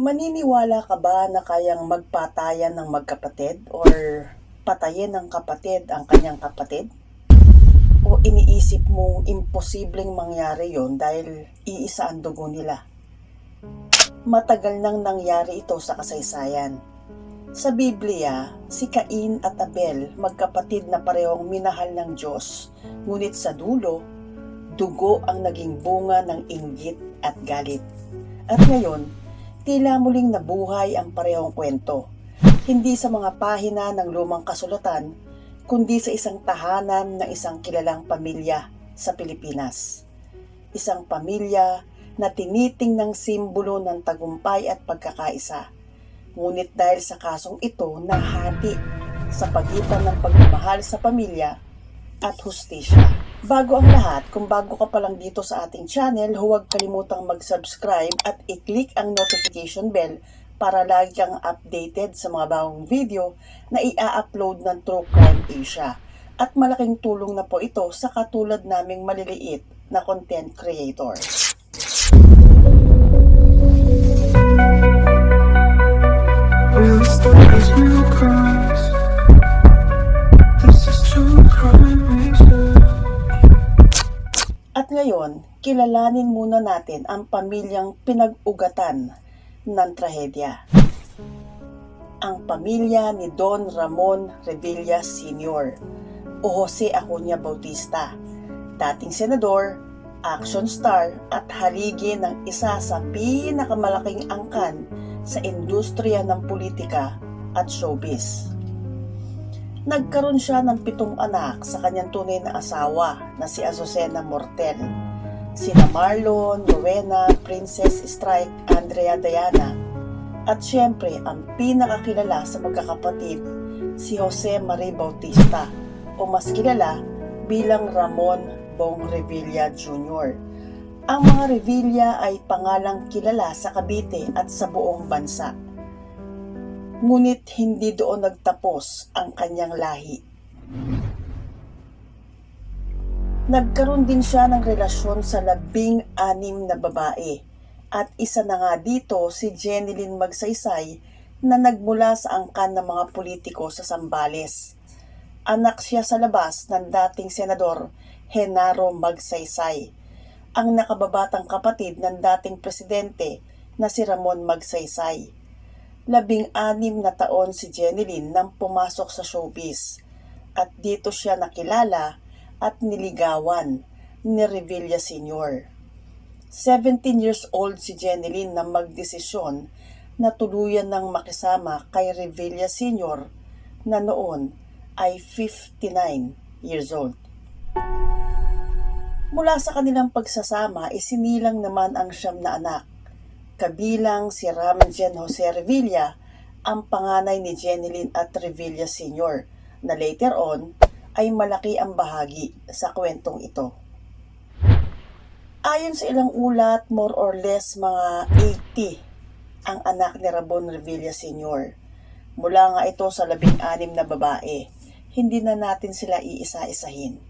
Maniniwala ka ba na kayang magpatayan ng magkapatid or patayin ng kapatid ang kanyang kapatid? O iniisip mong imposibleng mangyari yon dahil iisa ang dugo nila? Matagal nang nangyari ito sa kasaysayan. Sa Biblia, si Cain at Abel, magkapatid na parehong minahal ng Diyos, ngunit sa dulo, dugo ang naging bunga ng inggit at galit. At ngayon, tila muling nabuhay ang parehong kwento, hindi sa mga pahina ng lumang kasulatan, kundi sa isang tahanan ng isang kilalang pamilya sa Pilipinas. Isang pamilya na tinitingnang simbolo ng tagumpay at pagkakaisa. Ngunit dahil sa kasong ito, nahati sa pagitan ng pagmamahal sa pamilya at hustisya. Bago ang lahat, kung bago ka pa lang dito sa ating channel, huwag kalimutang mag-subscribe at i-click ang notification bell para lagi kang updated sa mga bagong video na i-upload ng True Crime Asia. At malaking tulong na po ito sa katulad naming maliliit na content creator. At ngayon, kilalanin muna natin ang pamilyang pinag-ugatan ng trahedya. Ang pamilya ni Don Ramon Revilla Sr. o Jose Acuña Bautista, dating senador, action star at haligi ng isa sa pinakamalaking angkan sa industriya ng politika at showbiz. Nagkaroon siya ng 7 anak sa kanyang tunay na asawa na si Azucena Mortel, sina Marlon, Rowena, Princess Strike, Andrea Diana, at syempre ang pinakakilala sa magkakapatid, si Jose Marie Bautista o mas kilala bilang Ramon Bong Revilla Jr. Ang mga Revilla ay pangalang kilala sa Cavite at sa buong bansa. Ngunit hindi doon nagtapos ang kanyang lahi. Nagkaroon din siya ng relasyon sa 16 na babae at isa na nga dito si Jeneline Magsaysay na nagmula sa angkan ng mga politiko sa Zambales. Anak siya sa labas ng dating senador Genaro Magsaysay, ang nakababatang kapatid ng dating presidente na si Ramon Magsaysay. 16 na taon si Jeneline nang pumasok sa showbiz at dito siya nakilala at niligawan ni Revilla Sr. 17 years old si Jeneline nang magdesisyon na tuluyan ng makisama kay Revilla Sr. na noon ay 59 years old. Mula sa kanilang pagsasama, isinilang naman ang 9 na anak. Kabilang si Ramjen Jose Revilla, ang panganay ni Jeneline at Revilla Sr. na later on ay malaki ang bahagi sa kwentong ito. Ayon sa ilang ulat, more or less mga 80 ang anak ni Ramon Revilla Sr. Mula nga ito sa 16 na babae, hindi na natin sila iisa-isahin.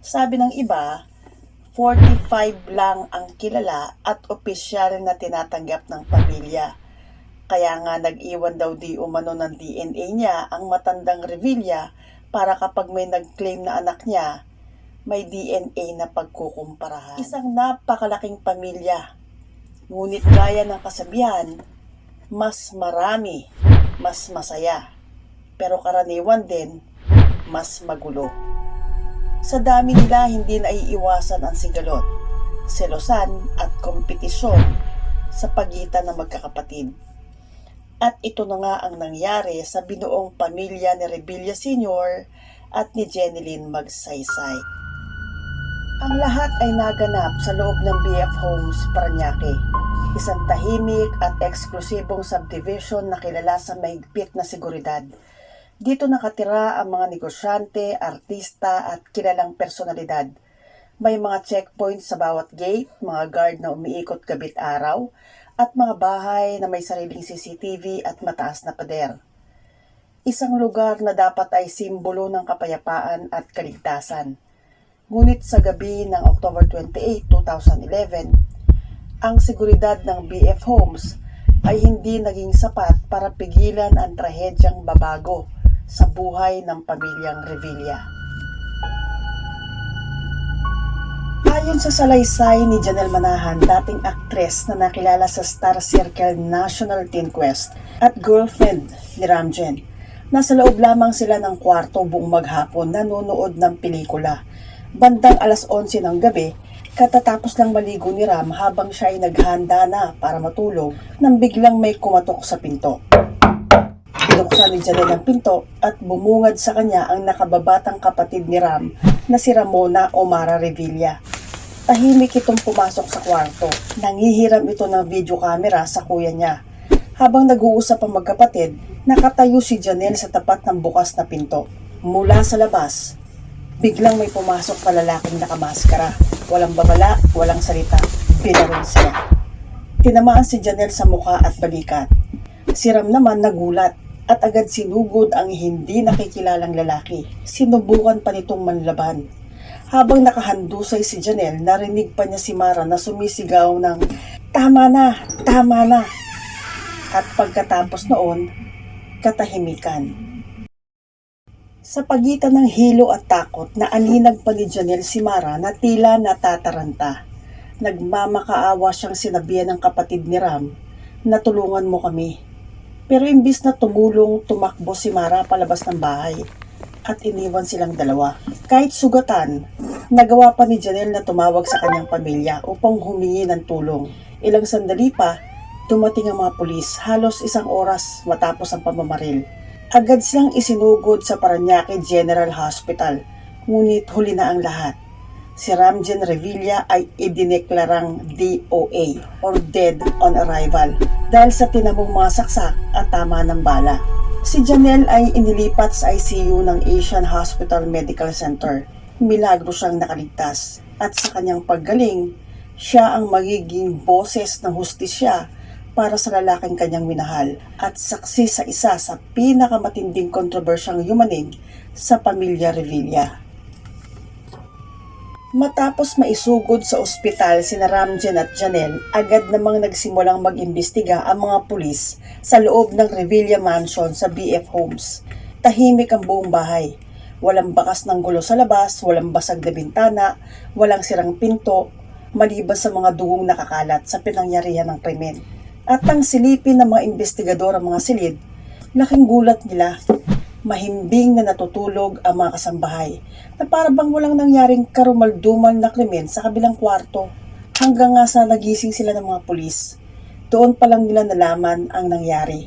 Sabi ng iba, 45 lang ang kilala at opisyal na tinatanggap ng pamilya. Kaya nga nag-iwan daw di umano ng DNA niya ang matandang Revilla para kapag may nag-claim na anak niya, may DNA na pagkukumparahan. Isang napakalaking pamilya. Ngunit gaya ng kasabihan, mas marami, mas masaya. Pero karaniwan din, mas magulo. Sa dami nila, hindi naiiwasan ang sigalot, selosan at kompetisyon sa pagitan ng magkakapatid. At ito na nga ang nangyari sa binuong pamilya ni Revilla Sr. at ni Jeneline Magsaysay. Ang lahat ay naganap sa loob ng BF Homes, Parañaque, isang tahimik at eksklusibong subdivision na kilala sa mahigpit na seguridad. Dito nakatira ang mga negosyante, artista at kilalang personalidad. May mga checkpoints sa bawat gate, mga guard na umiikot gabit araw, at mga bahay na may sariling CCTV at mataas na pader. Isang lugar na dapat ay simbolo ng kapayapaan at kaligtasan. Ngunit sa gabi ng October 28, 2011, ang seguridad ng BF Homes ay hindi naging sapat para pigilan ang trahedyang babago sa buhay ng pamilyang Revilla. Ayon sa salaysay ni Janelle Manahan, dating aktres na nakilala sa Star Circle National Teen Quest at girlfriend ni Ramjen, nasa loob lamang sila ng kwarto buong maghapon nanonood ng pelikula. Bandang alas 11 ng gabi, katatapos lang maligo ni Ram habang siya ay naghanda na para matulog nang biglang may kumatok sa pinto. Binuksan ni Janelle ang pinto at bumungad sa kanya ang nakababatang kapatid ni Ram na si Ramona Omara Revilla. Tahimik itong pumasok sa kwarto. Nangihiram ito ng video camera sa kuya niya. Habang nag-uusap ang magkapatid, nakatayo si Janelle sa tapat ng bukas na pinto. Mula sa labas, biglang may pumasok na lalaking nakamaskara. Walang babala, walang salita. Binaril siya. Tinamaan si Janelle sa mukha at balikat. Si Ram naman nagulat at agad sinugod ang hindi nakikilalang lalaki. Sinubukan pa nitong manlaban. Habang nakahandusay si Janelle, narinig pa niya si Mara na sumisigaw ng "Tama na! Tama na!" At pagkatapos noon, katahimikan. Sa pagitan ng hilo at takot, naaninag pa ni Janelle si Mara na tila natataranta. Nagmamakaawa siyang sinabihan ng kapatid ni Ram na tulungan mo kami. Pero imbis na tumulong, tumakbo si Mara palabas ng bahay at iniwan silang dalawa. Kahit sugatan, nagawa pa ni Janelle na tumawag sa kanyang pamilya upang humingi ng tulong. Ilang sandali pa, dumating ang mga pulis, halos 1 oras matapos ang pamamaril. Agad silang isinugod sa Parañaque General Hospital, ngunit huli na ang lahat. Si Ramjen Revilla ay idineklarang DOA or Dead on Arrival dahil sa tinamong mga saksak at tama ng bala. Si Janelle ay inilipat sa ICU ng Asian Hospital Medical Center. Milagro siyang nakaligtas at sa kanyang paggaling, siya ang magiging boses ng hustisya para sa lalaking kanyang minahal at saksi sa isa sa pinakamatinding kontrobersyang yumanig sa pamilya Revilla. Matapos maisugod sa ospital sina Ramjen at Janelle, agad namang nagsimulang mag-imbestiga ang mga pulis sa loob ng Revilla Mansion sa BF Homes. Tahimik ang buong bahay. Walang bakas ng gulo sa labas, walang basag na bintana, walang sirang pinto, maliban sa mga dugong nakakalat sa pinangyarihan ng krimen. At ang silipin ng mga investigador ang mga silid, laking gulat nila. Mahimbing na natutulog ang mga kasambahay na para bang walang nangyaring karumaldumal na krimen sa kabilang kwarto hanggang nga sa nagising sila ng mga pulis. Doon pa lang nila nalaman ang nangyari.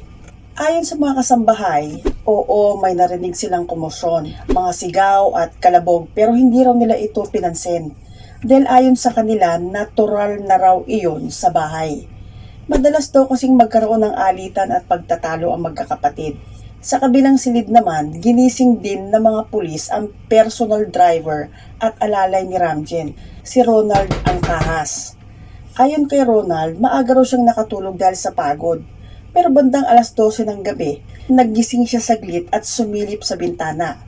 Ayon sa mga kasambahay, oo, may narinig silang komosyon, mga sigaw at kalabog pero hindi raw nila ito pinansin. Dahil ayon sa kanila, natural na raw iyon sa bahay. Madalas daw kasing magkaroon ng alitan at pagtatalo ang magkakapatid. Sa kabilang silid naman, ginising din ng mga pulis ang personal driver at alalay ni Ramjen, si Ronald Angkahas. Ayon kay Ronald, maaga raw siyang nakatulog dahil sa pagod. Pero bandang alas 12 ng gabi, naggising siya saglit at sumilip sa bintana.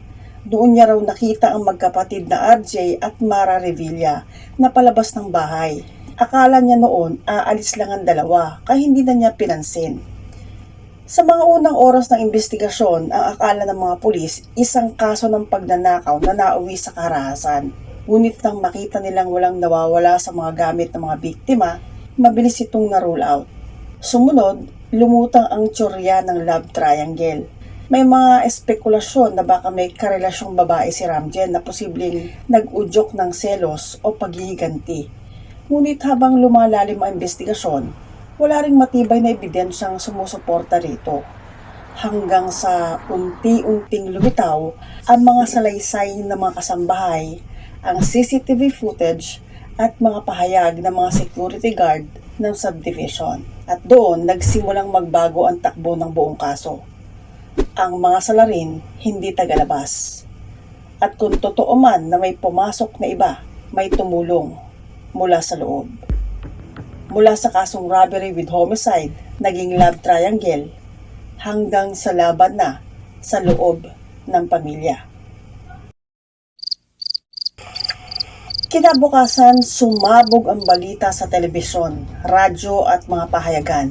Doon niya raw nakita ang magkapatid na RJ at Mara Revilla na palabas ng bahay. Akala niya noon aalis lang ang dalawa kaya hindi na niya pinansin. Sa mga unang oras ng investigasyon, ang akala ng mga pulis, isang kaso ng pagnanakaw na nauwi sa karahasan. Ngunit nang makita nilang walang nawawala sa mga gamit ng mga biktima, mabilis itong na-rule out. Sumunod, lumutang ang tsorya ng love triangle. May mga espekulasyon na baka may karelasyong babae si Ramjen na posibleng nag-udyok ng selos o paghihiganti. Ngunit habang lumalalim ang investigasyon, wala ring matibay na ebidensyang sumusuporta rito. Hanggang sa unti-unting lumitaw ang mga salaysay ng mga kasambahay, ang CCTV footage at mga pahayag ng mga security guard ng subdivision. At doon nagsimulang magbago ang takbo ng buong kaso. Ang mga salarin hindi tagalabas. At kung totoo man na may pumasok na iba, may tumulong mula sa loob. Mula sa kasong robbery with homicide, naging love triangle, hanggang sa laban na sa loob ng pamilya. Kinabukasan, sumabog ang balita sa telebisyon, radyo at mga pahayagan.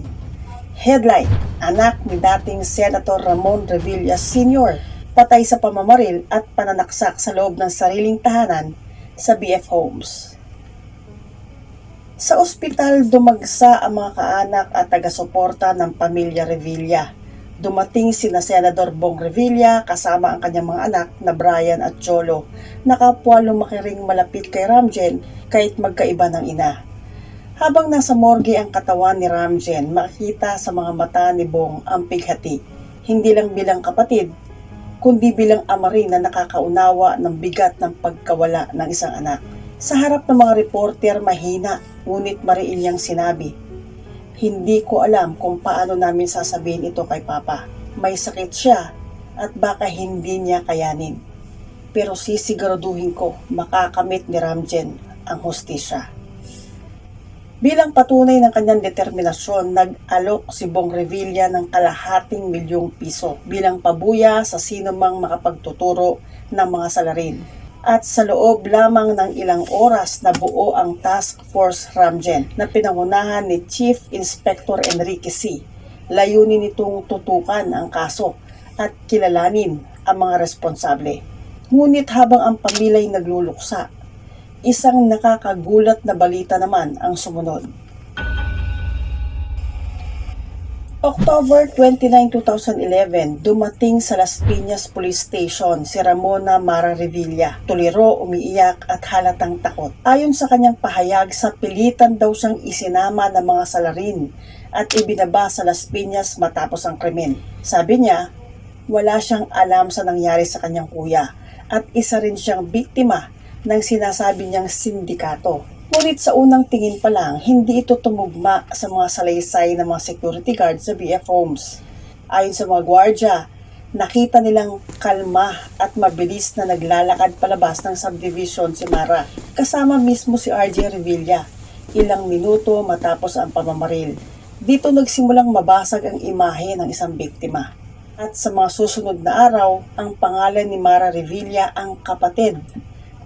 Headline: Anak ni dating Senator Ramon Revilla Sr. patay sa pamamaril at pananaksak sa loob ng sariling tahanan sa BF Homes. Sa ospital, dumagsa ang mga kaanak at taga-suporta ng pamilya Revilla. Dumating sina Senador Bong Revilla kasama ang kanyang mga anak na Brian at Cholo, na kapwa lumaki ring malapit kay Ramjen kahit magkaiba ng ina. Habang nasa morgue ang katawan ni Ramjen, makikita sa mga mata ni Bong ang pighati, hindi lang bilang kapatid, kundi bilang ama rin na nakakaunawa ng bigat ng pagkawala ng isang anak. Sa harap ng mga reporter, mahina, ngunit mariin niyang sinabi, "Hindi ko alam kung paano namin sasabihin ito kay Papa. May sakit siya at baka hindi niya kayanin. Pero sisiguraduhin ko makakamit ni Ramjen ang hustisya." Bilang patunay ng kanyang determinasyon, nag-alok si Bong Revilla ng ₱250,000 bilang pabuya sa sino mang makapagtuturo ng mga salarin. At sa loob lamang ng ilang oras na buo ang Task Force Ramjen na pinangunahan ni Chief Inspector Enrique C. Layunin nitong tutukan ang kaso at kilalanin ang mga responsable. Ngunit habang ang pamilya'y nagluluksa, isang nakakagulat na balita naman ang sumunod. October 29, 2011, dumating sa Las Piñas Police Station si Ramona Mara Revilla. Tuliro, umiiyak at halatang takot. Ayon sa kanyang pahayag, sa pilitan daw siyang isinama ng mga salarin at ibinaba sa Las Piñas matapos ang krimen. Sabi niya, wala siyang alam sa nangyari sa kanyang kuya at isa rin siyang biktima ng sinasabi niyang sindikato. Ngunit sa unang tingin pa lang, hindi ito tumugma sa mga salaysay ng mga security guard sa BF Homes. Ayon sa mga gwardya, nakita nilang kalma at mabilis na naglalakad palabas ng subdivision si Mara, kasama mismo si RJ Revilla, ilang minuto matapos ang pamamaril. Dito nagsimulang mabasag ang imahe ng isang biktima. At sa mga susunod na araw, ang pangalan ni Mara Revilla ang kapatid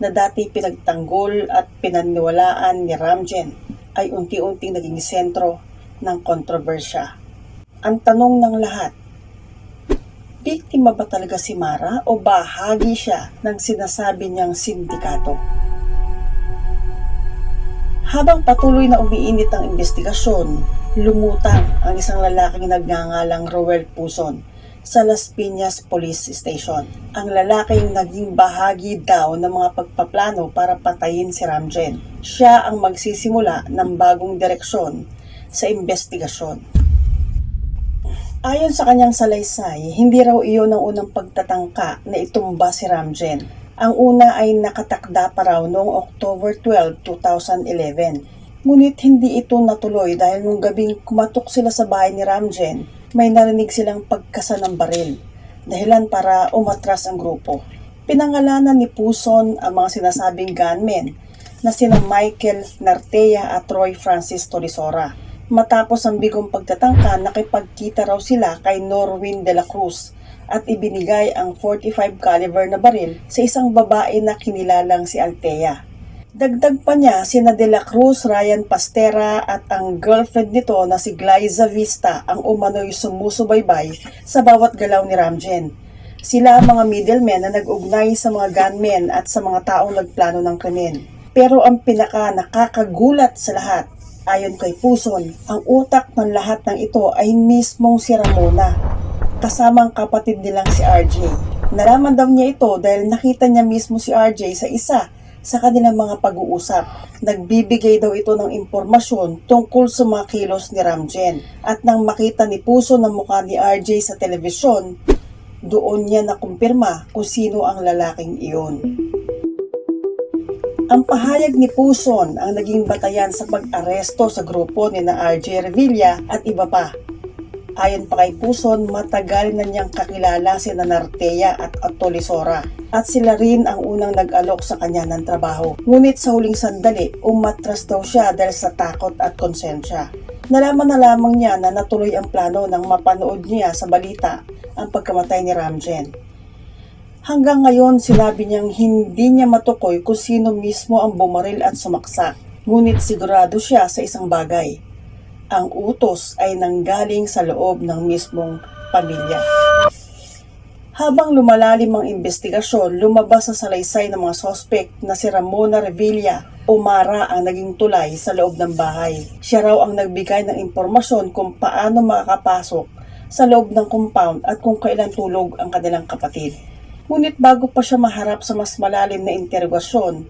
na dati pinagtanggol at pinaniwalaan ni Ramjen ay unti-unting naging sentro ng kontrobersya. Ang tanong ng lahat, biktima ba talaga si Mara o bahagi siya ng sinasabi niyang sindikato? Habang patuloy na umiinit ang investigasyon, lumutang ang isang lalaking nagngangalang Roel Puson sa Las Piñas Police Station. Ang lalaking naging bahagi daw ng mga pagpaplano para patayin si Ramjen. Siya ang magsisimula ng bagong direksyon sa investigasyon. Ayon sa kanyang salaysay, hindi raw iyon ang unang pagtatangka na itumba si Ramjen. Ang una ay nakatakda pa raw noong October 12, 2011. Ngunit hindi ito natuloy dahil nung gabing kumatok sila sa bahay ni Ramjen, may narinig silang pagkasa ng baril, dahilan para umatras ang grupo. Pinangalanan ni Puson ang mga sinasabing gunmen na sina Michael Nartea at Roy Francis Tolisora. Matapos ang bigong pagtatangka, nakipagkita raw sila kay Norwin de la Cruz at ibinigay ang .45 caliber na baril sa isang babae na kinilalang si Altea. Dagdag pa niya sina De La Cruz, Ryan Pastera at ang girlfriend nito na si Glyza Vista ang umano'y sumusubaybay sa bawat galaw ni Ramjen. Sila ang mga middlemen na nag-ugnay sa mga gunmen at sa mga taong nagplano ng krimen. Pero ang pinaka nakakagulat sa lahat, ayon kay Puson, ang utak ng lahat ng ito ay mismong si Ramona, kasama ang kapatid nilang si RJ. Nalaman daw niya ito dahil nakita niya mismo si RJ sa isa sa kanilang mga pag-uusap. Nagbibigay daw ito ng impormasyon tungkol sa mga kilos ni Ramjen. At nang makita ni Puson ang mukha ni RJ sa telebisyon, doon niya nakumpirma kung sino ang lalaking iyon. Ang pahayag ni Puson ang naging batayan sa pag-aresto sa grupo ni na RJ Revilla at iba pa. Ayon pa kay Puson, matagal na niyang kakilala si Nartea at Tolisora at sila rin ang unang nag-alok sa kanya ng trabaho. Ngunit sa huling sandali, umatras daw siya dahil sa takot at konsensya. Nalaman na lamang niya na natuloy ang plano nang mapanood niya sa balita ang pagkamatay ni Ramjen. Hanggang ngayon, sinabi niyang hindi niya matukoy kung sino mismo ang bumaril at sumaksak. Ngunit sigurado siya sa isang bagay. ang utos ay nanggaling sa loob ng mismong pamilya. Habang lumalalim ang investigasyon, lumabas sa salaysay ng mga sospek na si Ramona Revilla o Mara ang naging tulay sa loob ng bahay. Siya raw ang nagbigay ng impormasyon kung paano makakapasok sa loob ng compound at kung kailan tulog ang kanilang kapatid. Ngunit bago pa siya maharap sa mas malalim na interogasyon,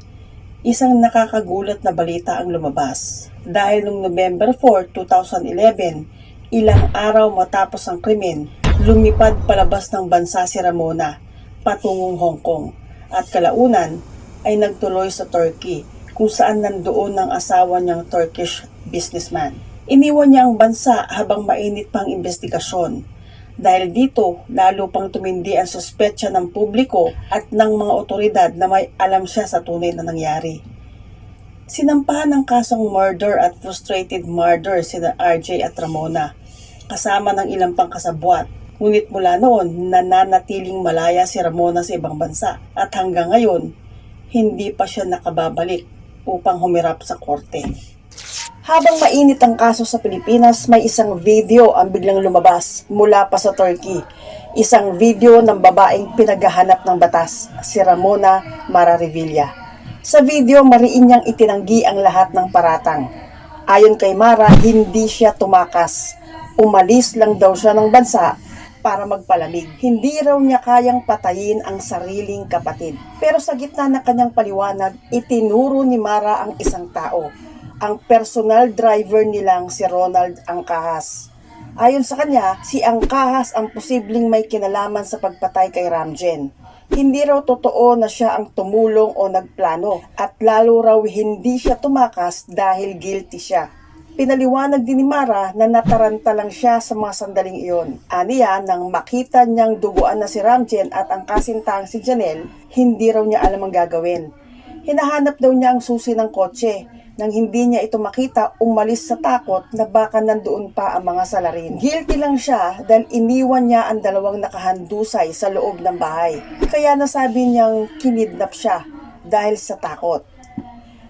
isang nakakagulat na balita ang lumabas. Dahil noong November 4, 2011, ilang araw matapos ang krimen, lumipad palabas ng bansa si Ramona patungong Hong Kong at kalaunan ay nagtuloy sa Turkey kung saan nandoon ang asawa niyang Turkish businessman. Iniwan niya ang bansa habang mainit pang investigasyon. Dahil dito, lalo pang tumindi ang suspetsa ng publiko at ng mga otoridad na may alam siya sa tunay na nangyari. Sinampahan ng kasong murder at frustrated murder sina RJ at Ramona, kasama ng ilang pang kasabwat. Ngunit mula noon, nananatiling malaya si Ramona sa ibang bansa at hanggang ngayon, hindi pa siya nakababalik upang humirap sa korte. Habang mainit ang kaso sa Pilipinas, may isang video ang biglang lumabas mula pa sa Turkey. Isang video ng babaeng pinaghahanap ng batas, si Ramona Mara Revilla. Sa video, mariin niyang itinanggi ang lahat ng paratang. Ayon kay Mara, hindi siya tumakas. Umalis lang daw siya ng bansa para magpalamig. Hindi raw niya kayang patayin ang sariling kapatid. Pero sa gitna ng kanyang paliwanag, itinuro ni Mara ang isang tao, ang personal driver nilang si Ronald Angkahas. Ayon sa kanya, si Angkahas ang posibleng may kinalaman sa pagpatay kay Ramjen. Hindi raw totoo na siya ang tumulong o nagplano at lalo raw hindi siya tumakas dahil guilty siya. Pinaliwanag din ni Mara na nataranta lang siya sa mga sandaling iyon. Aniya, nang makita niyang duguan na si Ramjen at ang kasintang si Janelle, hindi raw niya alam ang gagawin. Hinahanap daw niya ang susi ng kotse. Nang hindi niya ito makita, umalis sa takot na baka nandoon pa ang mga salarin. Guilty lang siya dahil iniwan niya ang dalawang nakahandusay sa loob ng bahay. Kaya nasabi niyang kinidnap siya dahil sa takot.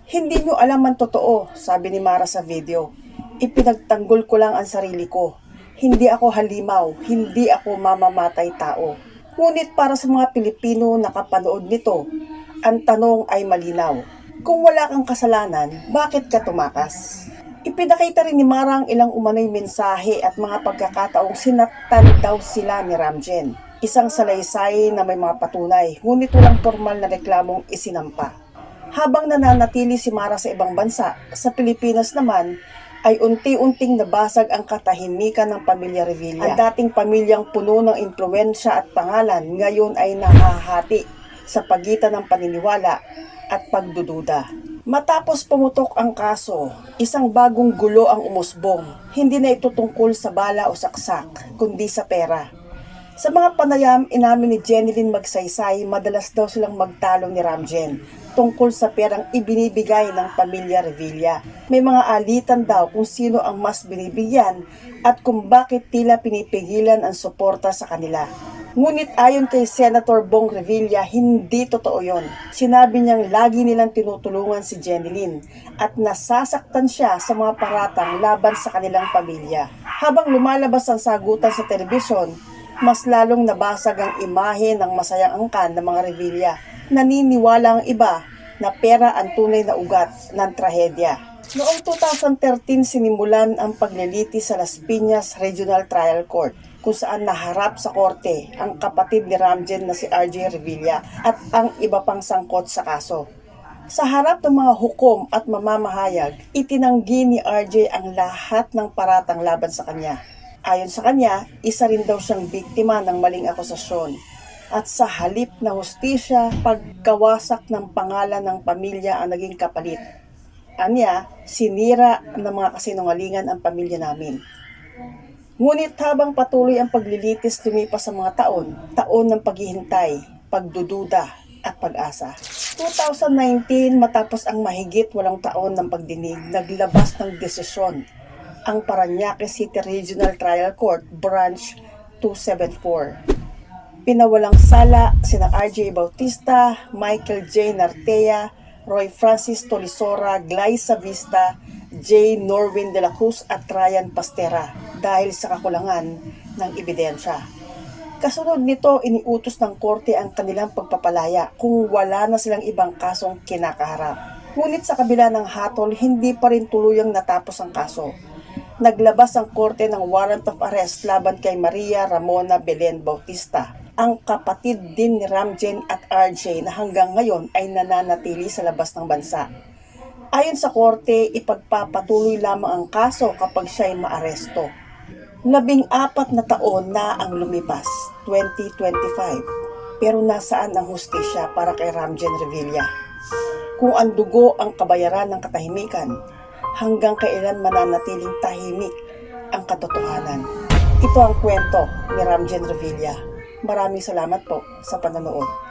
Hindi niyo alam ang totoo, sabi ni Mara sa video. Ipinagtanggol ko lang ang sarili ko. Hindi ako halimaw, hindi ako mamamatay tao. Ngunit para sa mga Pilipino na kapanood nito, ang tanong ay malinaw. Kung wala kang kasalanan, bakit ka tumakas? Ipinakita rin ni Mara ang ilang umano'y mensahe at mga pagkakataong sinaktan daw sila ni Ramjen. Isang salaysay na may mga patunay, ngunit walang formal na reklamong isinampa. Habang nananatili si Mara sa ibang bansa, sa Pilipinas naman ay unti-unting nabasag ang katahimikan ng pamilya Revilla. Ang dating pamilyang puno ng impluwensya at pangalan ngayon ay nahahati sa pagitan ng paniniwala at pagdududa. Matapos pumutok ang kaso, isang bagong gulo ang umusbong. Hindi na ito tungkol sa bala o saksak, kundi sa pera. Sa mga panayam, inamin ni Jeneline Magsaysay, madalas daw silang magtalo ni Ramjen tungkol sa perang ibinibigay ng pamilya Revilla. May mga alitan daw kung sino ang mas binibigyan at kung bakit tila pinipigilan ang suporta sa kanila. Ngunit ayon kay Senator Bong Revilla, hindi totoo yon. Sinabi niyang lagi nilang tinutulungan si Jeneline at nasasaktan siya sa mga paratang laban sa kanilang pamilya. Habang lumalabas ang sagutan sa telebisyon, mas lalong nabasag ang imahe ng masayang angkan ng mga Revilla. Naniniwala ang iba na pera ang tunay na ugat ng trahedya. Noong 2013, sinimulan ang paglilitis sa Las Piñas Regional Trial Court, kung saan naharap sa korte ang kapatid ni Ramjen na si RJ Revilla at ang iba pang sangkot sa kaso. Sa harap ng mga hukom at mamamahayag, itinanggi ni RJ ang lahat ng paratang laban sa kanya. Ayon sa kanya, isa rin daw siyang biktima ng maling akusasyon. At sa halip na hustisya, pagkawasak ng pangalan ng pamilya ang naging kapalit. Anya, sinira ng mga kasinungalingan ang pamilya namin. Ngunit habang patuloy ang paglilitis lumipas sa mga taon ng paghihintay, pagdududa at pag-asa. 2019, matapos ang mahigit 8 taon ng pagdinig, naglabas ng desisyon ang Parañaque City Regional Trial Court Branch 274. Pinawalang sala sina RJ Bautista, Michael J. Nartea, Roy Francis Tolisora, Glyza Vista, J. Norwin de la Cruz at Ryan Pastera dahil sa kakulangan ng ebidensya. Kasunod nito, iniutos ng korte ang kanilang pagpapalaya kung wala na silang ibang kasong kinakaharap. Ngunit sa kabila ng hatol, hindi pa rin tuluyang natapos ang kaso. Naglabas ang korte ng warrant of arrest laban kay Maria Ramona Belen Bautista, ang kapatid din ni Ramjen at RJ na hanggang ngayon ay nananatili sa labas ng bansa. Ayon sa korte, ipagpapatuloy lamang ang kaso kapag siya ay maaresto. 14 na taon na ang lumipas, 2025, pero nasaan ang hustisya para kay Ramjen Revilla? Kung ang dugo ang kabayaran ng katahimikan, hanggang kailan mananatiling tahimik ang katotohanan? Ito ang kwento ni Ramjen Revilla. Maraming salamat po sa panonood.